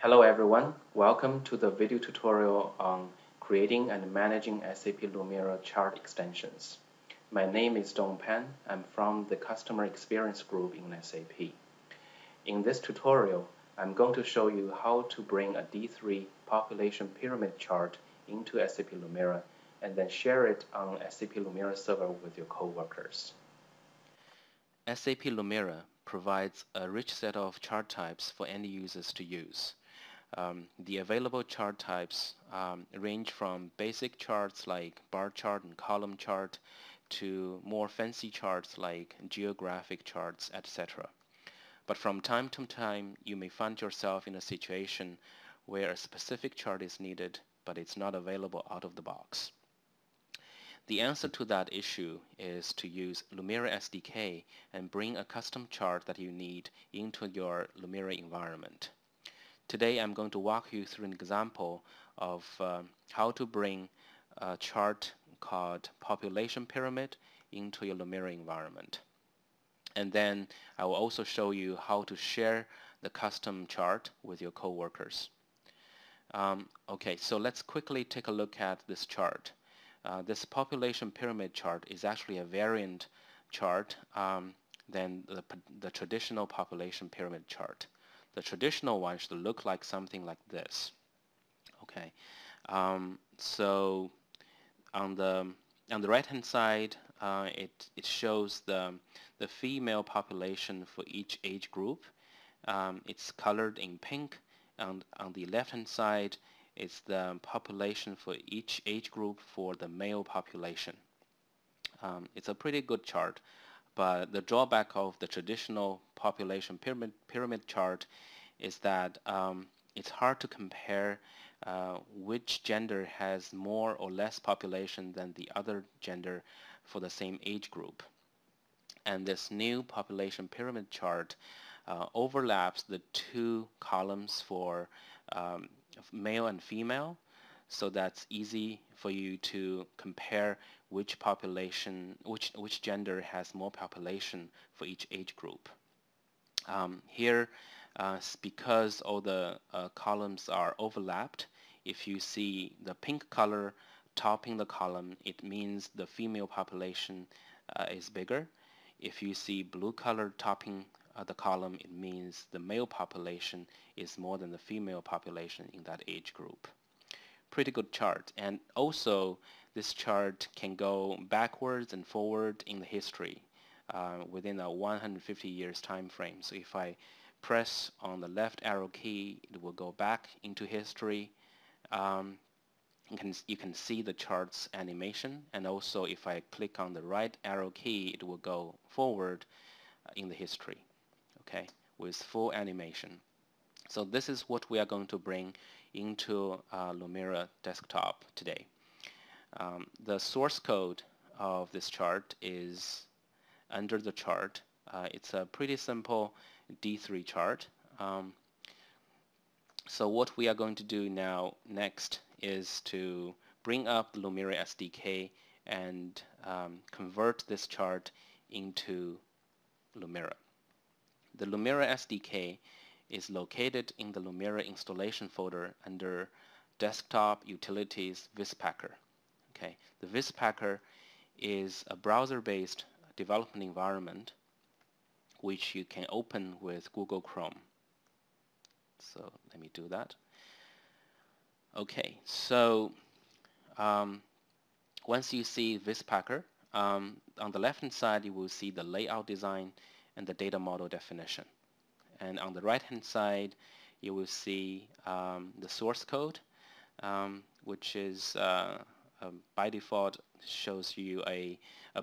Hello everyone, welcome to the video tutorial on creating and managing SAP Lumira chart extensions. My name is Dong Pan. I'm from the Customer Experience Group in SAP. In this tutorial, I'm going to show you how to bring a D3 population pyramid chart into SAP Lumira and then share it on SAP Lumira Server with your coworkers. SAP Lumira provides a rich set of chart types for end users to use. The available chart types range from basic charts like bar chart and column chart to more fancy charts like geographic charts, etc. But from time to time, you may find yourself in a situation where a specific chart is needed, but it's not available out of the box. The answer to that issue is to use Lumira SDK and bring a custom chart that you need into your Lumira environment. Today I'm going to walk you through an example of how to bring a chart called population pyramid into your Lumira environment. And then I will also show you how to share the custom chart with your coworkers. Okay, so let's quickly take a look at this chart. This population pyramid chart is actually a variant chart than the traditional population pyramid chart. The traditional one should look like something like this. Okay, so on the right hand side, it shows the female population for each age group. It's colored in pink, and on the left hand side is the population for each age group for the male population. It's a pretty good chart, but the drawback of the traditional population pyramid chart is that it's hard to compare which gender has more or less population than the other gender for the same age group. And this new population pyramid chart overlaps the two columns for male and female, so that's easy for you to compare which gender has more population for each age group. Here, because all the columns are overlapped, if you see the pink color topping the column, it means the female population is bigger. If you see blue color topping the column, it means the male population is more than the female population in that age group. Pretty good chart. And also, this chart can go backwards and forward in the history within a 150 years time frame. So if I press on the left arrow key, it will go back into history. You can see the chart's animation, and also if I click on the right arrow key, it will go forward in the history, okay, with full animation. So this is what we are going to bring into Lumira desktop today. The source code of this chart is under the chart. It's a pretty simple D3 chart. So what we are going to do next is to bring up the Lumira SDK and convert this chart into Lumira. The Lumira SDK is located in the Lumira installation folder under Desktop Utilities Vispacker. Okay, the Vispacker is a browser-based development environment which you can open with Google Chrome. So let me do that. Okay, so once you see Vispacker, on the left-hand side you will see the layout design and the data model definition. And on the right-hand side you will see the source code, which is by default shows you a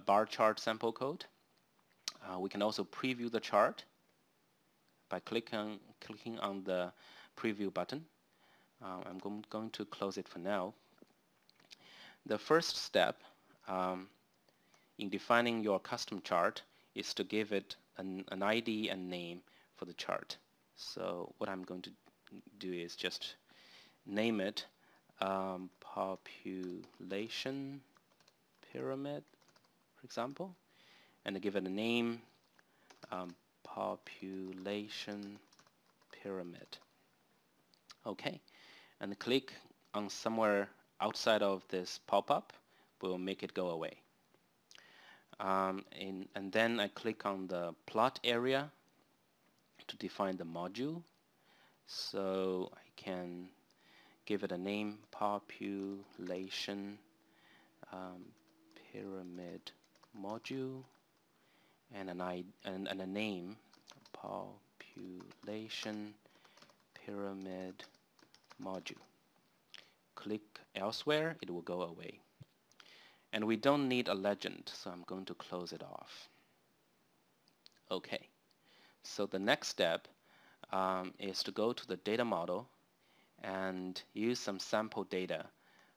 bar chart sample code. We can also preview the chart by clicking on the preview button. I'm going to close it for now. The first step in defining your custom chart is to give it an ID and name for the chart. So what I'm going to do is just name it population pyramid, for example, and give it a name population pyramid. Okay, and click on somewhere outside of this pop-up. Will make it go away. And then I click on the plot area to define the module. So I can give it a name, population pyramid module, and a name, population pyramid module. Click elsewhere, it will go away. And we don't need a legend, so I'm going to close it off. Okay, so the next step is to go to the data model and use some sample data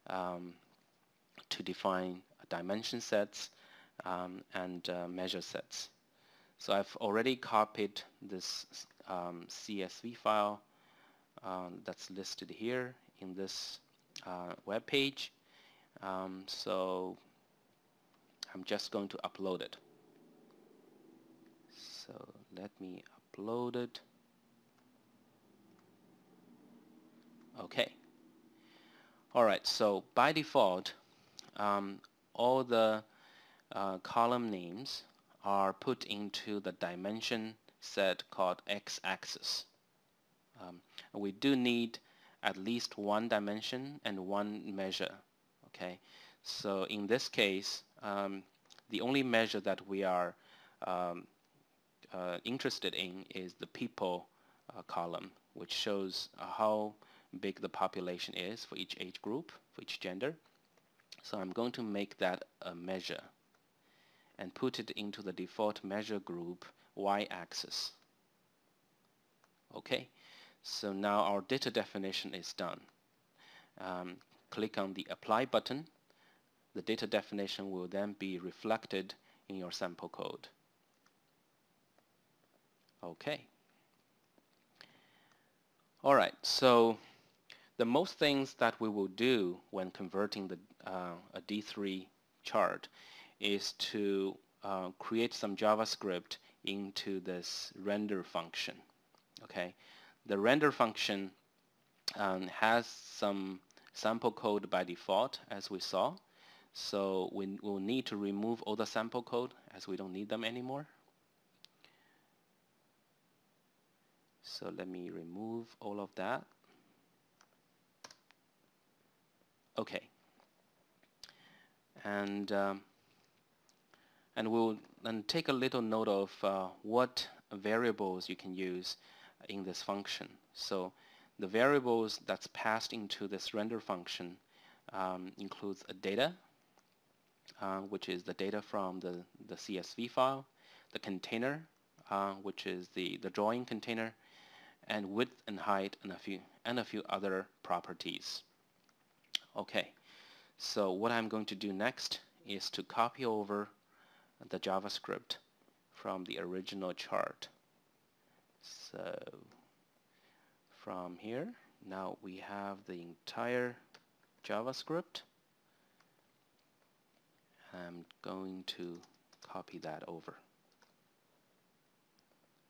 to define dimension sets and measure sets. So I've already copied this CSV file that's listed here in this web page. So I'm just going to upload it. So let me upload it. Okay. Alright, so by default, all the column names are put into the dimension set called x-axis. We do need at least one dimension and one measure. Okay, so in this case, the only measure that we are interested in is the people column, which shows how big the population is for each age group, for each gender. So I'm going to make that a measure and put it into the default measure group y-axis. Okay, so now our data definition is done. Click on the apply button. The data definition will then be reflected in your sample code. Okay. Alright, so the most things that we will do when converting a D3 chart is to create some JavaScript into this render function. Okay, the render function has some sample code by default, as we saw. So we will need to remove all the sample code as we don't need them anymore. So let me remove all of that. Okay, and we'll then take a little note of what variables you can use in this function. So the variables that's passed into this render function includes a data, which is the data from the CSV file, the container, which is the drawing container, and width and height, and a few other properties. Okay, so what I'm going to do next is to copy over the JavaScript from the original chart. So from here, now we have the entire JavaScript. I'm going to copy that over.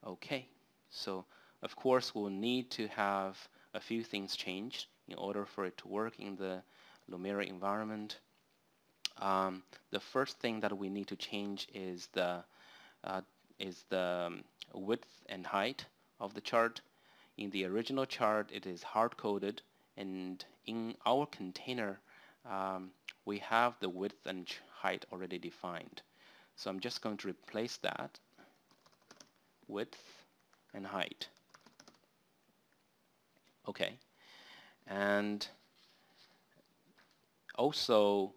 Okay, so of course we'll need to have a few things changed in order for it to work in the Lumira environment. The first thing that we need to change is the width and height of the chart. In the original chart, it is hard-coded, and in our container, we have the width and height already defined. So I'm just going to replace that, width and height. Okay, and also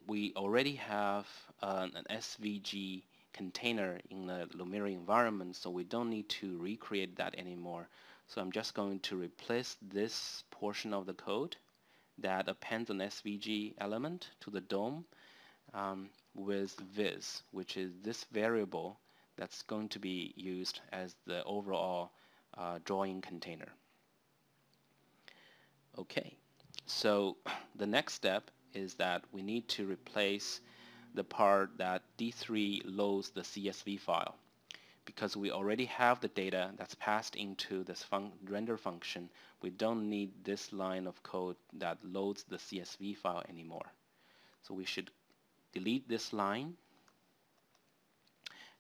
we already have an SVG container in the Lumira environment, so we don't need to recreate that anymore. So I'm just going to replace this portion of the code that appends an SVG element to the DOM with viz, which is this variable that's going to be used as the overall drawing container. Okay, so the next step is that we need to replace the part that D3 loads the CSV file, because we already have the data that's passed into this render function, we don't need this line of code that loads the CSV file anymore. So we should delete this line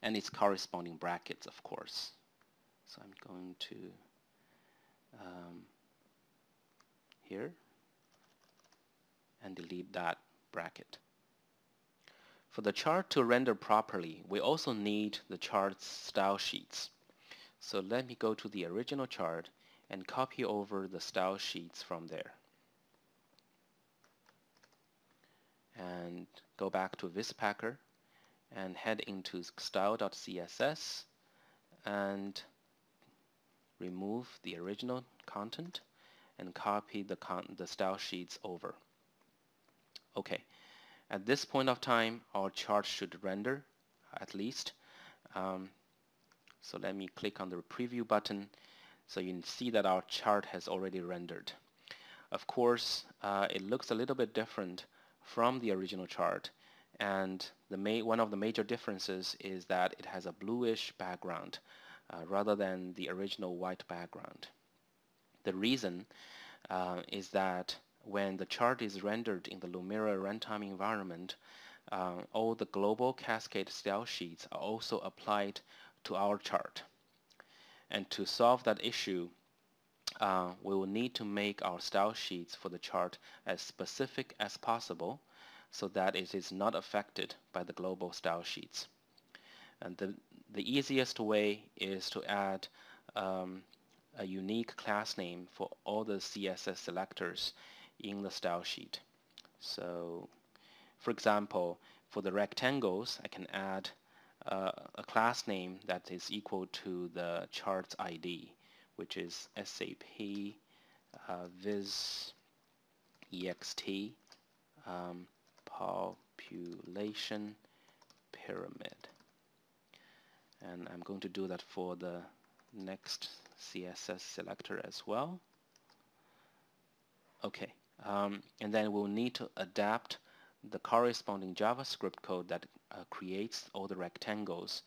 and its corresponding brackets, of course. So I'm going to here and delete that bracket. For the chart to render properly, we also need the chart's style sheets. So let me go to the original chart and copy over the style sheets from there. And go back to Vispacker and head into style.css and remove the original content and copy the style sheets over. Okay. At this point of time, our chart should render, at least. So let me click on the preview button so you can see that our chart has already rendered. Of course, it looks a little bit different from the original chart, and one of the major differences is that it has a bluish background rather than the original white background. The reason is that when the chart is rendered in the Lumira runtime environment, all the global cascade style sheets are also applied to our chart. And to solve that issue, we will need to make our style sheets for the chart as specific as possible so that it is not affected by the global style sheets. And the easiest way is to add a unique class name for all the CSS selectors in the style sheet. So, for example, for the rectangles, I can add a class name that is equal to the chart's ID, which is SAP Viz ext population pyramid. And I'm going to do that for the next CSS selector as well. Okay. And then we'll need to adapt the corresponding JavaScript code that creates all the rectangles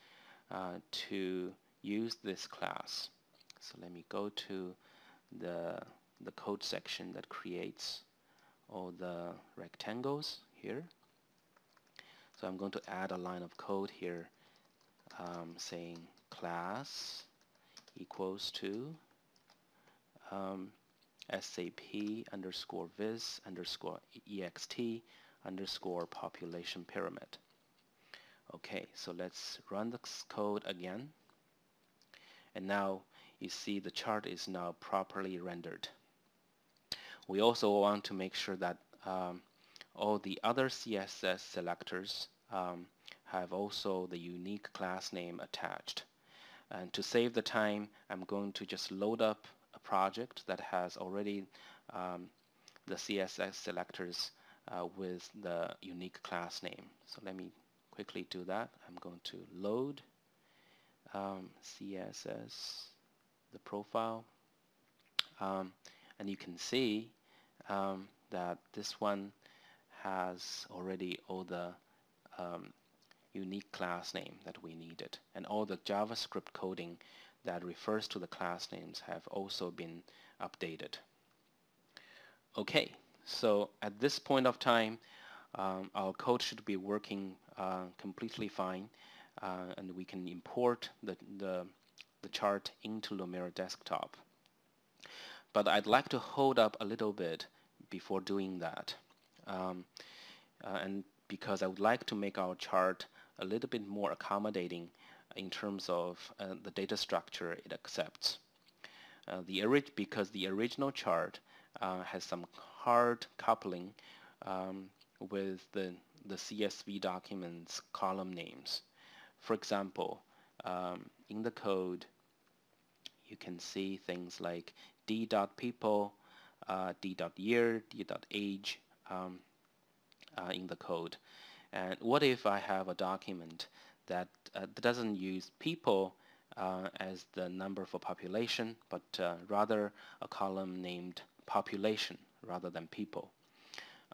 to use this class. So let me go to the code section that creates all the rectangles here. So I'm going to add a line of code here saying class equals to SAP underscore viz underscore ext underscore population pyramid. Okay, so let's run this code again. And now you see the chart is now properly rendered. We also want to make sure that all the other CSS selectors have also the unique class name attached. And to save the time, I'm going to just load up a project that has already the CSS selectors with the unique class name. So let me quickly do that. I'm going to load CSS, the profile, and you can see that this one has already all the unique class name that we needed, and all the JavaScript coding that refers to the class names have also been updated. Okay, so at this point of time, our code should be working completely fine, and we can import the chart into Lumira desktop. But I'd like to hold up a little bit before doing that, and because I would like to make our chart a little bit more accommodating in terms of the data structure it accepts. Because the original chart has some hard coupling with the CSV documents column names. For example, in the code, you can see things like d.people, d.year, d.age in the code. And what if I have a document that doesn't use people as the number for population, but rather a column named population rather than people?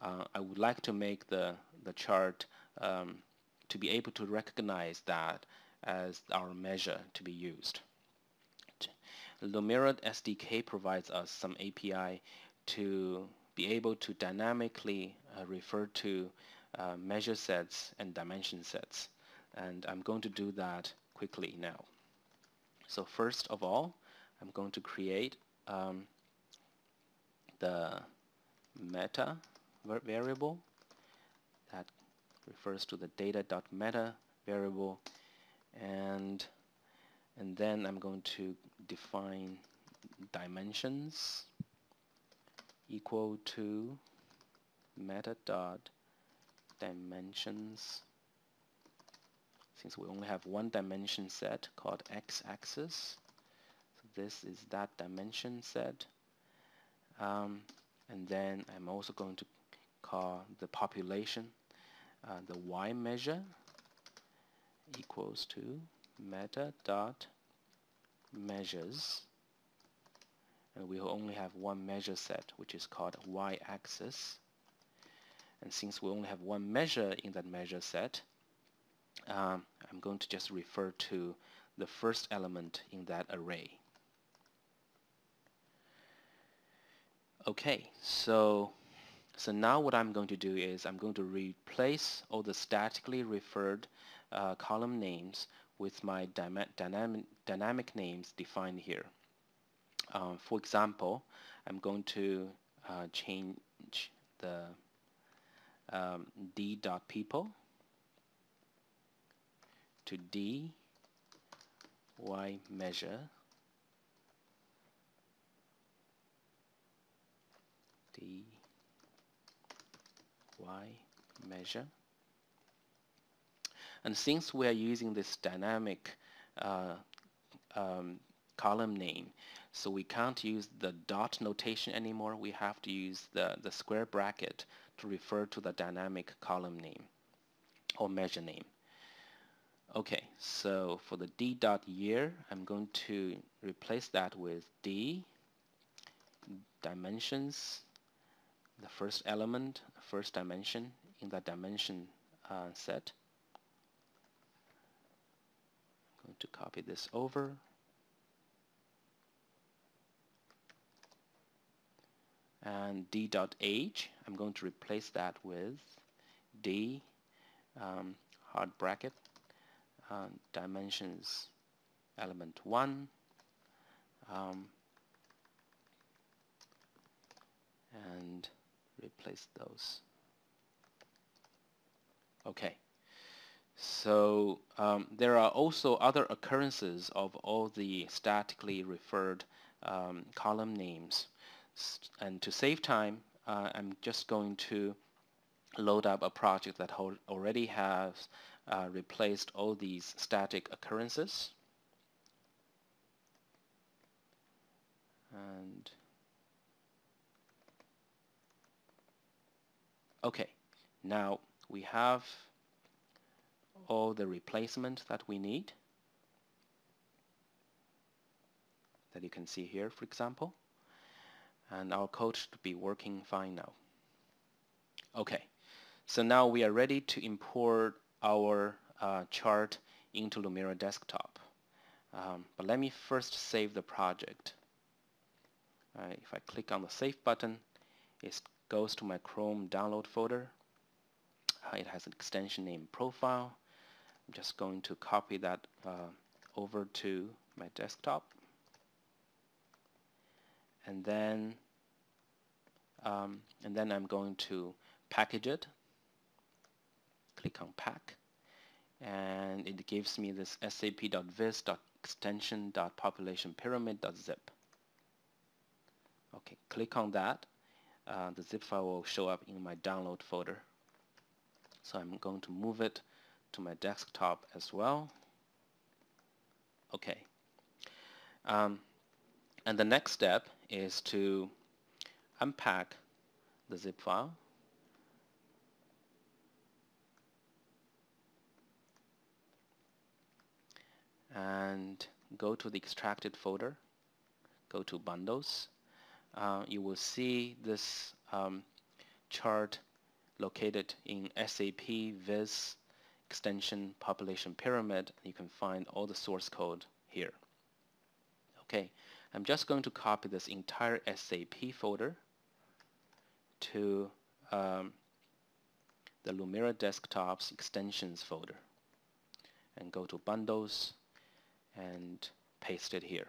I would like to make the chart to be able to recognize that as our measure to be used. Lumira SDK provides us some API to be able to dynamically refer to measure sets and dimension sets, and I'm going to do that quickly now. So first of all, I'm going to create the meta variable that refers to the data.meta variable, and then I'm going to define dimensions equal to meta.dimensions. Since we only have one dimension set called x-axis, so this is that dimension set. And then I'm also going to call the population the y measure equals to meta.measures, and we only have one measure set, which is called y-axis. And since we only have one measure in that measure set, I'm going to just refer to the first element in that array. Okay, so now what I'm going to do is I'm going to replace all the statically referred column names with my dynamic names defined here. For example, I'm going to change the d.people to d y measure d y measure. And since we are using this dynamic column name, so we can't use the dot notation anymore. We have to use the square bracket to refer to the dynamic column name or measure name. Okay, so for the d.year, I'm going to replace that with d dimensions, the first element, first dimension in that dimension set. I'm going to copy this over. And d.age, I'm going to replace that with d hard bracket dimensions element 1 and replace those. Okay, so there are also other occurrences of all the statically referred column names, and to save time I'm just going to load up a project that already has replaced all these static occurrences. And okay, now we have all the replacement that we need that you can see here, for example, and our code should be working fine now. Okay, so now we are ready to import our chart into Lumira Desktop. But let me first save the project. If I click on the Save button, it goes to my Chrome download folder. It has an extension named Profile. I'm just going to copy that over to my desktop. And then I'm going to package it. Click on Pack, and it gives me this sap.vis.extension.populationpyramid.zip. Okay, click on that. The zip file will show up in my download folder. So I'm going to move it to my desktop as well. Okay. And the next step is to unpack the zip file. And go to the extracted folder, go to bundles. You will see this chart located in SAP Vis extension population pyramid. You can find all the source code here. Okay, I'm just going to copy this entire SAP folder to the Lumira Desktop's extensions folder and go to bundles and paste it here.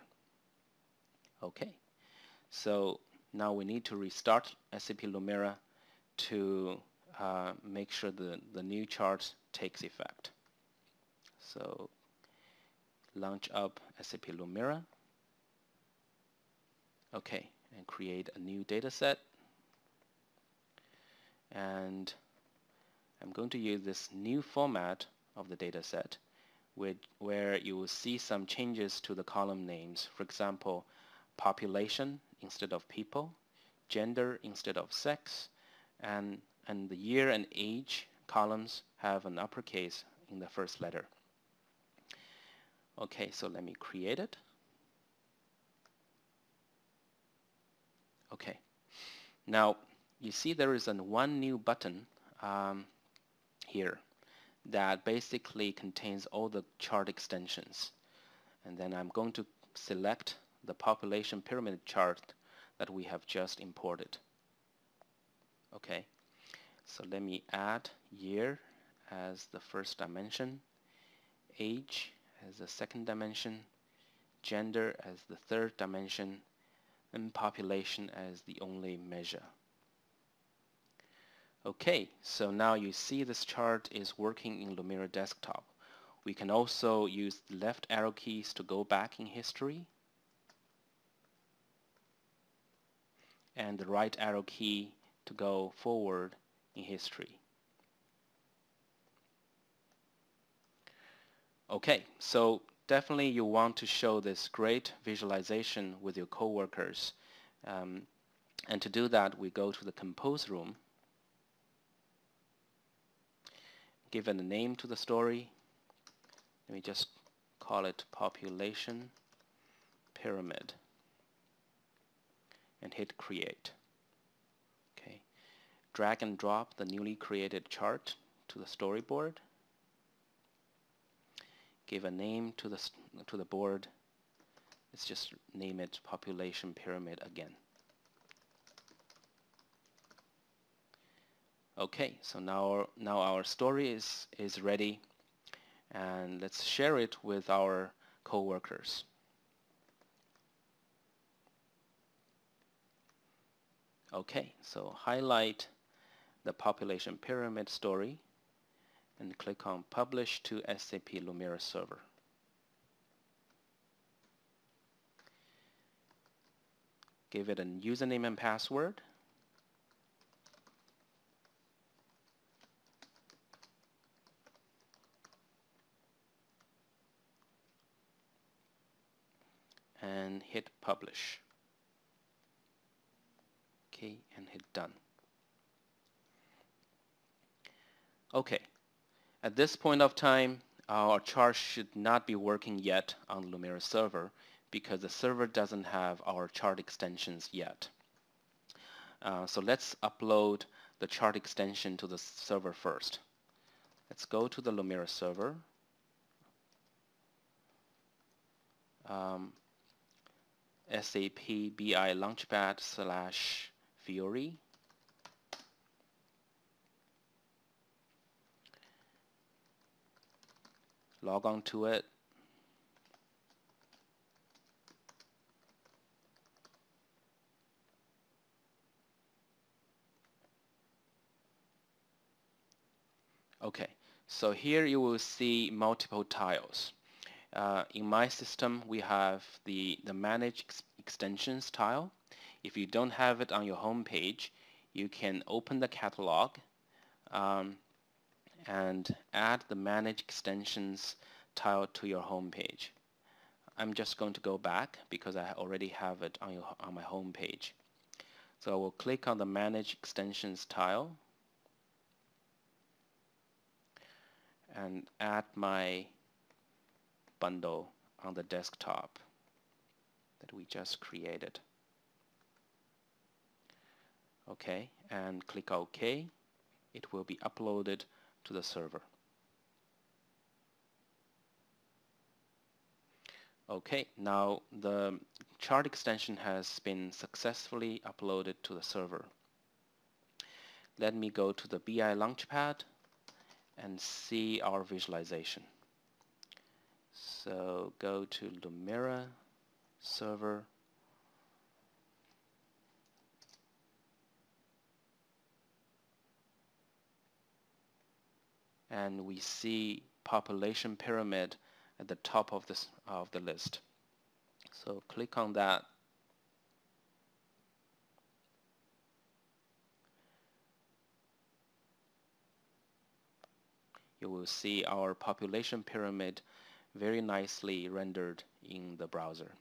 Okay, so now we need to restart SAP Lumira to make sure the new chart takes effect. So launch up SAP Lumira. Okay, and create a new data set. And I'm going to use this new format of the data set where you will see some changes to the column names. For example, population instead of people, gender instead of sex, and the year and age columns have an uppercase in the first letter. Okay, so let me create it. Okay, now you see there is one new button here that basically contains all the chart extensions, and then I'm going to select the population pyramid chart that we have just imported. Okay, so let me add year as the first dimension, age as the second dimension, gender as the third dimension, and population as the only measure. Okay, so now you see this chart is working in Lumira Desktop. We can also use the left arrow keys to go back in history and the right arrow key to go forward in history. Okay, so definitely you want to show this great visualization with your coworkers. And to do that, we go to the Compose room, give it a name to the story. Let me just call it Population Pyramid and hit Create. Okay, drag and drop the newly created chart to the storyboard. Give a name to the board. Let's just name it Population Pyramid again. Okay, so now our story is ready, and let's share it with our coworkers. Okay, so highlight the population pyramid story and click on Publish to SAP Lumira Server. Give it a username and password. And hit Publish. Okay, and hit Done. Okay, at this point of time, our chart should not be working yet on the Lumira server because the server doesn't have our chart extensions yet. So let's upload the chart extension to the server first. Let's go to the Lumira server. SAP BI Launchpad / Fiori. Log on to it. Okay, so here you will see multiple tiles. In my system, we have the Manage Extensions tile. If you don't have it on your home page, you can open the catalog and add the Manage Extensions tile to your home page. I'm just going to go back because I already have it on my home page. So I will click on the Manage Extensions tile and add my bundle on the desktop that we just created. Okay, and click OK. It will be uploaded to the server. Okay, now the chart extension has been successfully uploaded to the server. Let me go to the BI Launchpad and see our visualization. So go to Lumira Server, and we see population pyramid at the top of the list. So click on that. You will see our population pyramid very nicely rendered in the browser,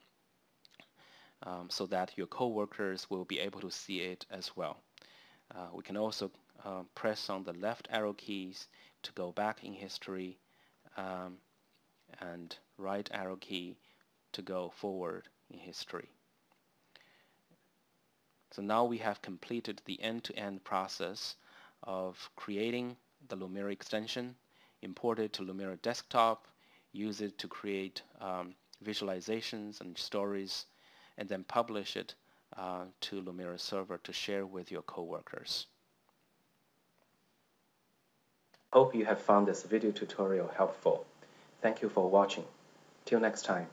so that your coworkers will be able to see it as well. We can also press on the left arrow keys to go back in history, and right arrow key to go forward in history. So now we have completed the end-to-end process of creating the Lumira extension, import it to Lumira desktop, use it to create visualizations and stories, and then publish it to Lumira Server to share with your coworkers. Hope you have found this video tutorial helpful. Thank you for watching. Till next time.